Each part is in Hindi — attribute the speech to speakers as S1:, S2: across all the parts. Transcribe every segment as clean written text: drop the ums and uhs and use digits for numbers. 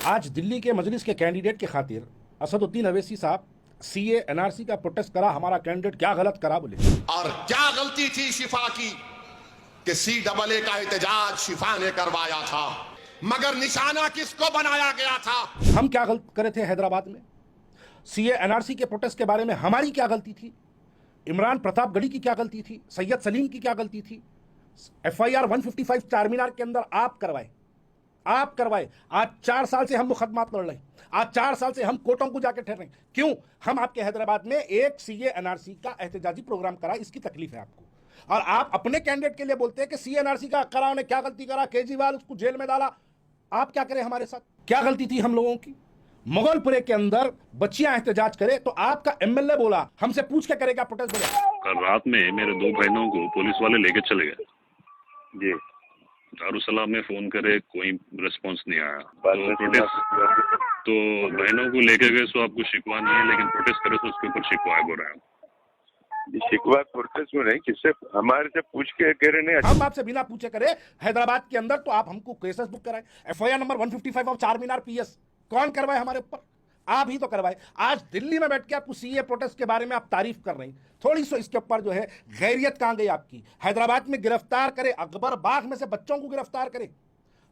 S1: आज दिल्ली के मजलिस के कैंडिडेट के खातिर असदुद्दीन अवैसी साहब सीए एनआरसी का प्रोटेस्ट करा। हमारा कैंडिडेट क्या गलत करा बोले,
S2: और क्या गलती थी शिफा की कि CAA का एहतजाज शिफा ने करवाया था, मगर निशाना किसको बनाया गया था?
S1: हम क्या गलत करे थे हैदराबाद में? सीए एनआरसी के प्रोटेस्ट के बारे में हमारी क्या गलती थी? इमरान प्रतापगढ़ी की क्या गलती थी? सैयद सलीम की क्या गलती थी? FIR 155 चारमीनार के अंदर आप करवाए। आज 4 साल से हम मुकदमात लड़ रहे हैं, आज 4 साल से हम कोर्टों को जाके ठहर रहे हैं। क्यों? हम आपके हैदराबाद में एक सीए एनआरसी का एहतजाजी प्रोग्राम करा, इसकी तकलीफ है आपको, और आप अपने कैंडिडेट के लिए बोलते हैं कि सीए एनआरसी का करा, उन्हें क्या गलती करा, केजरीवाल उसको जेल में डाला। आप क्या करें हमारे साथ? क्या गलती थी हम लोगों की? मुगलपुरे के अंदर बच्चियां एहतजाज करे तो आपका MLA बोला हमसे पूछ के करेगा प्रोटेस्ट बोला।
S3: कल रात में मेरे 2 बहनों को पुलिस वाले लेके चले गए
S4: जी।
S3: दारुसलाम में फोन करे, कोई रिस्पांस नहीं आया। तो प्रोटेस्ट तो बहनों को लेके गए, सो आपको शिकवा नहीं है, लेकिन प्रोटेस्ट करे तो उसके ऊपर शिकवा है बोल रहे हैं।
S4: शिकवा प्रोटेस्ट में नहीं, किससे हमारे से पूछ के कह रहे नहीं।
S1: हम आपसे बिना पूछे करे हैदराबाद के अंदर तो आप हमको केसेस बुक कराए। FIR number 155 of Charminar PS कौन करवाए हमारे ऊपर? आप ही तो करवाए। आज दिल्ली में बैठ के आपको सीए प्रोटेस्ट के बारे में आप तारीफ कर रहे हैं, थोड़ी सी इसके ऊपर जो है गैरियत कहां गई आपकी? हैदराबाद में गिरफ्तार करे, अकबर बाग में से बच्चों को गिरफ्तार करे,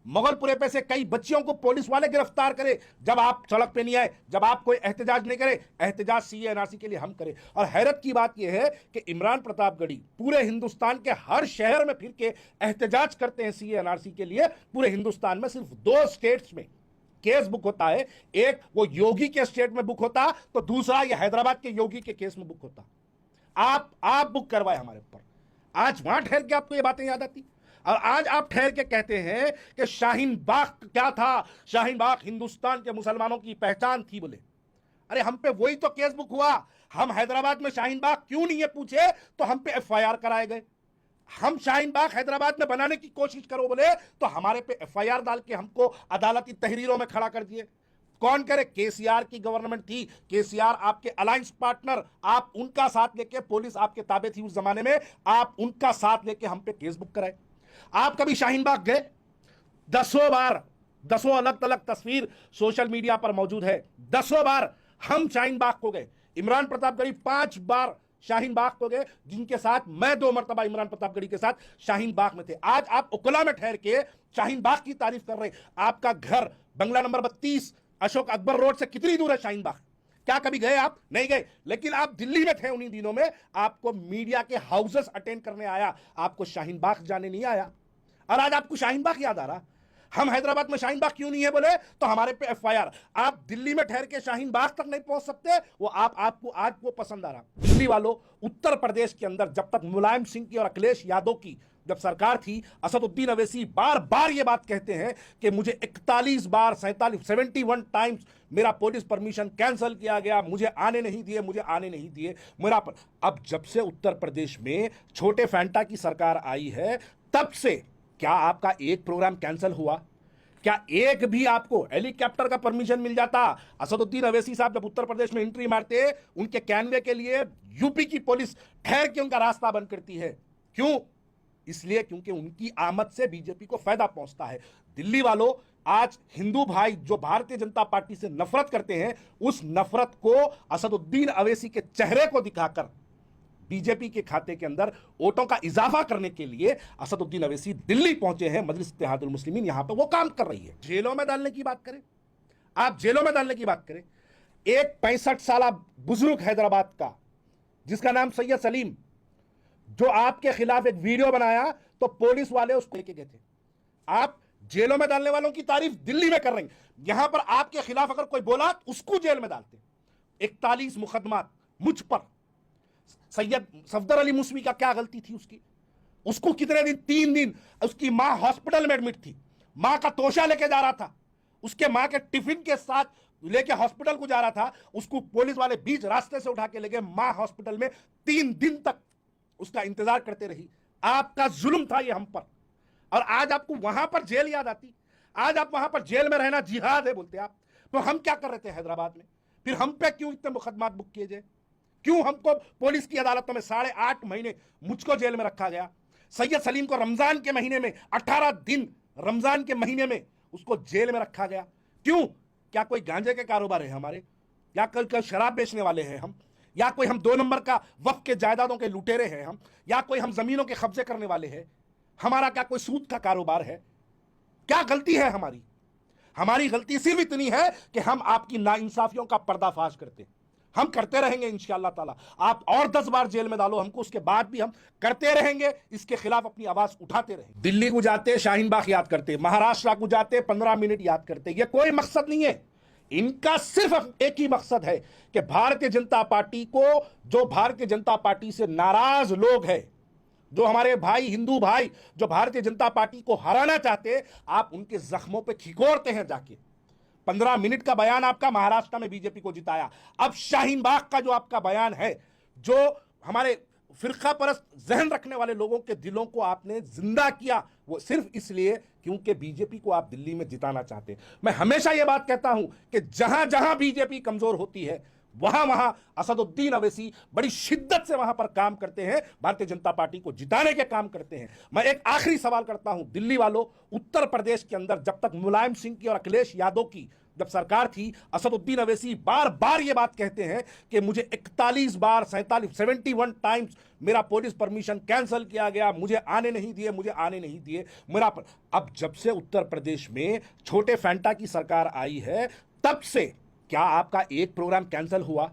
S1: मुगलपुरे पे से कई बच्चियों को पुलिस वाले गिरफ्तार करे, जब आप सड़क पे नहीं आए, जब आप कोई एहतजाज नहीं करे। एहतजाज सीए एनआरसी के लिए हम करें। और हैरत की बात यह है कि इमरान प्रतापगढ़ी पूरे हिंदुस्तान के हर शहर में फिर के एहतजाज करते हैं सीए एनआरसी के लिए। पूरे हिंदुस्तान में सिर्फ 2 स्टेट्स में केस बुक होता है, एक वो योगी के स्टेट में बुक होता, तो दूसरा ये हैदराबाद के योगी के केस में बुक होता। आप बुक करवाए हमारे ऊपर। आज वहां ठहर के आपको ये बातें याद आती, और आज आप ठहर के कहते हैं कि शाहीन बाग क्या था? शाहीन बाग हिंदुस्तान के मुसलमानों की पहचान थी बोले। अरे हम पे वही तो केस बुक हुआ। हम हैदराबाद में शाहीन बाग क्यों नहीं है पूछे तो हम पे FIR कराए गए। हम शाहीन बाग हैदराबाद में बनाने की कोशिश करो बोले तो हमारे पे FIR डाल के हमको अदालती तहरीरों में खड़ा कर दिए। कौन करे? KCR की गवर्नमेंट थी, KCR आपके अलायंस पार्टनर, आप उनका साथ लेके, पुलिस आपके ताबे थी उस जमाने में, आप उनका साथ लेके हम पे केस बुक कराए। आप कभी शाहीन बाग गए? 10 बार, 10 अलग अलग तस्वीर सोशल मीडिया पर मौजूद है। 10 बार हम शाहीन बाग को गए। इमरान प्रतापगढ़ी 5 बार शाहीन बाग को गए, जिनके साथ मैं 2 मरतबा इमरान प्रतापगढ़ी के साथ शाहीन बाग में थे। आज आप उकला में ठहर के शाहीन बाग की तारीफ कर रहे। आपका घर बंगला नंबर 32 अशोक अकबर रोड से कितनी दूर है शाहीन बाग? क्या कभी गए आप? नहीं गए। लेकिन आप दिल्ली में थे उन्हीं दिनों में, आपको मीडिया के हाउसेस अटेंड करने आया, आपको शाहीन बाग जाने नहीं आया। और आज आपको शाहीन बाग याद आ रहा। हम हैदराबाद में शाहीन बाग क्यों नहीं है बोले तो हमारे पे FIR। आप दिल्ली में ठहर के शाहीन बाग तक नहीं पहुंच सकते, वो आपको आज वो पसंद आ रहा। दिल्ली वालों, उत्तर प्रदेश के अंदर जब तक मुलायम सिंह की और अखिलेश यादव की जब सरकार थी, असदुद्दीन अवैसी बार बार ये बात कहते हैं कि मुझे 41 बार 71 टाइम्स मेरा पुलिस परमिशन कैंसिल किया गया, मुझे आने नहीं दिए मेरा पर। अब जब से उत्तर प्रदेश में छोटे फैंटा की सरकार आई है, तब से क्या आपका एक प्रोग्राम कैंसिल हुआ? क्या एक भी आपको हेलीकॉप्टर का परमिशन मिल जाता? असदुद्दीन अवैसी साहब जब उत्तर प्रदेश में एंट्री मारते, उनके कैनवे के लिए यूपी की पुलिस ठहर के उनका रास्ता बंद करती है। क्यों? इसलिए क्योंकि उनकी आमद से बीजेपी को फायदा पहुंचता है। दिल्ली वालों, आज हिंदू भाई जो भारतीय जनता पार्टी से नफरत करते हैं, उस नफरत को असदुद्दीन अवैसी के चेहरे को दिखाकर बीजेपी के खाते के अंदर वोटों का इजाफा करने के लिए असदुद्दीन अवैसी दिल्ली पहुंचे हैं। मजलिस इत्तेहादुल मुस्लिमीन यहां पर वो काम कर रही है। जेलों में डालने की बात करें, आप जेलों में डालने की बात करें। एक 65 साल बुजुर्ग हैदराबाद का, जिसका नाम सैयद सलीम, जो आपके खिलाफ एक वीडियो बनाया तो पुलिस वाले उसको लेके गए थे। आप जेलों में डालने वालों की तारीफ दिल्ली में कर रहे हैं, यहां पर आपके खिलाफ अगर कोई बोला उसको जेल में डालते। 41 मुकदमात मुझ पर। सैयद सफदर अली मुसवी का क्या गलती थी उसको कितने दिन? 3 दिन उसकी मां हॉस्पिटल में एडमिट थी, मां का तोशा लेके जा रहा था, उसके मां के टिफिन के साथ लेके हॉस्पिटल को जा रहा था, उसको पुलिस वाले बीच रास्ते से उठा के ले गए। मां हॉस्पिटल में 3 दिन तक उसका इंतजार करते रही। आपका जुल्म था ये हम पर, और आज आपको वहां पर जेल याद आती। आज आप वहां पर जेल में रहना जिहाद है बोलते आप। तो हम क्या कर रहे थे हैदराबाद में? फिर हम पे क्यों इतने मुकदमात बुक किए जाए? क्यों हमको पुलिस की अदालतों में 8.5 महीने मुझको जेल में रखा गया? सैयद सलीम को रमजान के महीने में 18 दिन रमजान के महीने में उसको जेल में रखा गया। क्यों? क्या कोई गांजे के कारोबार है हमारे, या कल शराब बेचने वाले हैं हम, या कोई हम 2 नंबर का वक्फ के जायदादों के लुटेरे हैं हम, या कोई हम जमीनों के कब्जे करने वाले हैं? हमारा क्या कोई सूद का कारोबार है? क्या गलती है हमारी? हमारी गलती सिर्फ इतनी है कि हम आपकी नाइंसाफियों का पर्दाफाश करते हैं। हम करते रहेंगे इंशाअल्लाह ताला। आप और 10 बार जेल में डालो हमको, उसके बाद भी हम करते रहेंगे, इसके खिलाफ अपनी आवाज उठाते रहेंगे। दिल्ली को जाते शाहीन बाग याद करते, महाराष्ट्र को जाते 15 मिनट याद करते। ये कोई मकसद नहीं है, इनका सिर्फ एक ही मकसद है कि भारतीय जनता पार्टी को, जो भारतीय जनता पार्टी से नाराज लोग हैं, जो हमारे भाई हिंदू भाई जो भारतीय जनता पार्टी को हराना चाहते, आप उनके जख्मों पे खिकोरते हैं जाके। 15 मिनट का बयान आपका महाराष्ट्र में बीजेपी को जिताया। अब शाहीन बाग का जो आपका बयान है, जो हमारे फिरका परस्त जहन रखने वाले लोगों के दिलों को आपने जिंदा किया, वो सिर्फ इसलिए क्योंकि बीजेपी को आप दिल्ली में जिताना चाहते हैं। मैं हमेशा ये बात कहता हूं कि जहां जहां बीजेपी कमजोर होती है, वहां वहां असदुद्दीन अवैसी बड़ी शिद्दत से वहां पर काम करते हैं, भारतीय जनता पार्टी को जिताने के काम करते हैं। मैं एक आखिरी सवाल करता हूं दिल्ली वालों, उत्तर प्रदेश के अंदर जब तक मुलायम सिंह की और अखिलेश यादव की जब सरकार थी, असदुद्दीन अवैसी बार बार ये बात कहते हैं कि मुझे 41 बार 71 टाइम्स मेरा पुलिस परमिशन कैंसिल किया गया, मुझे आने नहीं दिए मेरा अब जब से उत्तर प्रदेश में छोटे फैंटा की सरकार आई है, तब से क्या आपका एक प्रोग्राम कैंसिल हुआ?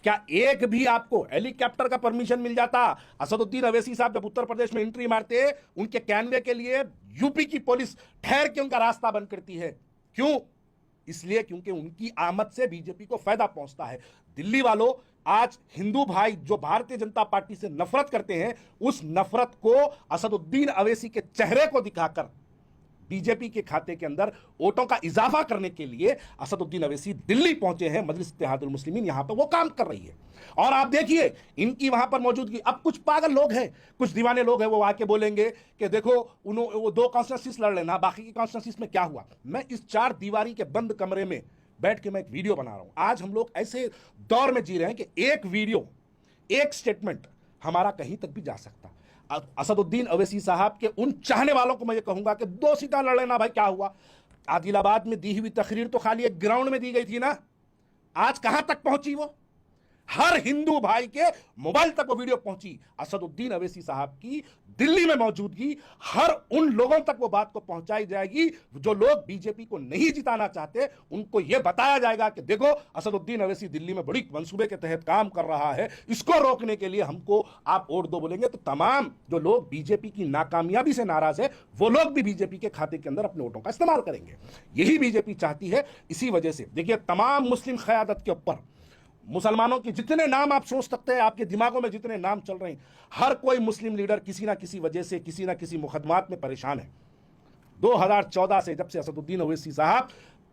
S1: क्या एक भी आपको हेलीकॉप्टर का परमिशन मिल जाता? असदुद्दीन अवैसी साहब जब उत्तर प्रदेश में एंट्री मारते, उनके कैनवे के लिए यूपी की पुलिस ठहर के उनका रास्ता बंद करती है। क्यों? इसलिए क्योंकि उनकी आमद से बीजेपी को फायदा पहुंचता है। दिल्ली वालों, आज हिंदू भाई जो भारतीय जनता पार्टी से नफरत करते हैं, उस नफरत को असदुद्दीन अवैसी के चेहरे को दिखाकर बीजेपी के खाते के अंदर वोटों का इजाफा करने के लिए असदुद्दीन अवैसी दिल्ली पहुंचे हैं। मजलिस इत्तेहादुल मुस्लिमीन यहां पर वो काम कर रही है, और आप देखिए इनकी वहां पर मौजूदगी। अब कुछ पागल लोग हैं, कुछ दीवाने लोग हैं, वो आके बोलेंगे कि देखो वो 2 कॉन्स्टिट्यूंसीज लड़ लेना, बाकी की कॉन्स्टिट्यूंसीज में क्या हुआ। मैं इस 4 दीवारी के बंद कमरे में बैठ के मैं एक वीडियो बना रहा हूं। आज हम लोग ऐसे दौर में जी रहे हैं कि एक वीडियो, एक स्टेटमेंट हमारा कहीं तक भी जा सकता। असदुद्दीन अवैसी साहब के उन चाहने वालों को मैं ये कहूंगा कि 2 सीटें लड़ लेना, भाई क्या हुआ। आदिलाबाद में दी हुई तकरीर तो खाली एक ग्राउंड में दी गई थी ना, आज कहां तक पहुंची वो? हर हिंदू भाई के मोबाइल तक वो वीडियो पहुंची। असदुद्दीन अवैसी साहब की दिल्ली में मौजूदगी, हर उन लोगों तक वो बात को पहुंचाई जाएगी जो लोग बीजेपी को नहीं जिताना चाहते। उनको यह बताया जाएगा कि देखो असदुद्दीन अवैसी दिल्ली में बड़ी मंसूबे के तहत काम कर रहा है, इसको रोकने के लिए हमको आप वोट दो बोलेंगे तो तमाम जो लोग बीजेपी की नाकामयाबी से नाराज है, वो लोग भी बीजेपी के खाते के अंदर अपने वोटों का इस्तेमाल करेंगे। यही बीजेपी चाहती है। इसी वजह से देखिए, तमाम मुस्लिम क़यादत के ऊपर मुसलमानों के जितने नाम आप सोच सकते हैं, आपके दिमागों में जितने नाम चल रहे हैं, हर कोई मुस्लिम लीडर किसी ना किसी वजह से, किसी ना किसी मुकदमात में परेशान है। 2014 से जब से असदुद्दीन अवैसी साहब,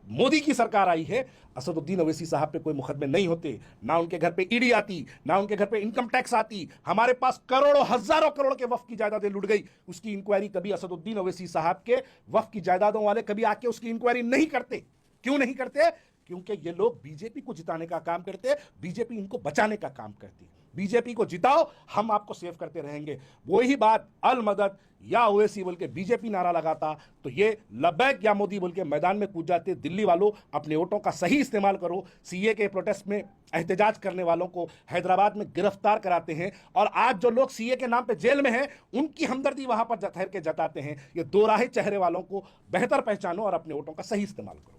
S1: मोदी की सरकार आई है, असदुद्दीन अवैसी साहब पे कोई मुकदमे नहीं होते, ना उनके घर पे ईडी आती, ना उनके घर पे इनकम टैक्स आती। हमारे पास करोड़ों हजारों करोड़ के वक्फ की जायदादें लुट गई, उसकी इंक्वायरी कभी असदुद्दीन अवैसी साहब के वक्फ की जायदादों वाले कभी आके उसकी इंक्वायरी नहीं करते। क्यों नहीं करते? क्योंकि ये लोग बीजेपी को जिताने का काम करते हैं, बीजेपी इनको बचाने का काम करती है। बीजेपी को जिताओ, हम आपको सेव करते रहेंगे। वही बात अल मदद या ओवैसी बोल के बीजेपी नारा लगाता तो ये लब्बैक या मोदी बोल के मैदान में कूद जाते। दिल्ली वालों, अपने वोटों का सही इस्तेमाल करो। सीए के प्रोटेस्ट में एहतजाज करने वालों को हैदराबाद में गिरफ्तार कराते हैं, और आज जो लोग सीए के नाम पे जेल में हैं, उनकी हमदर्दी वहां पर ठहर के जताते हैं। ये 2 राहे चेहरे वालों को बेहतर पहचानो और अपने वोटों का सही इस्तेमाल करो।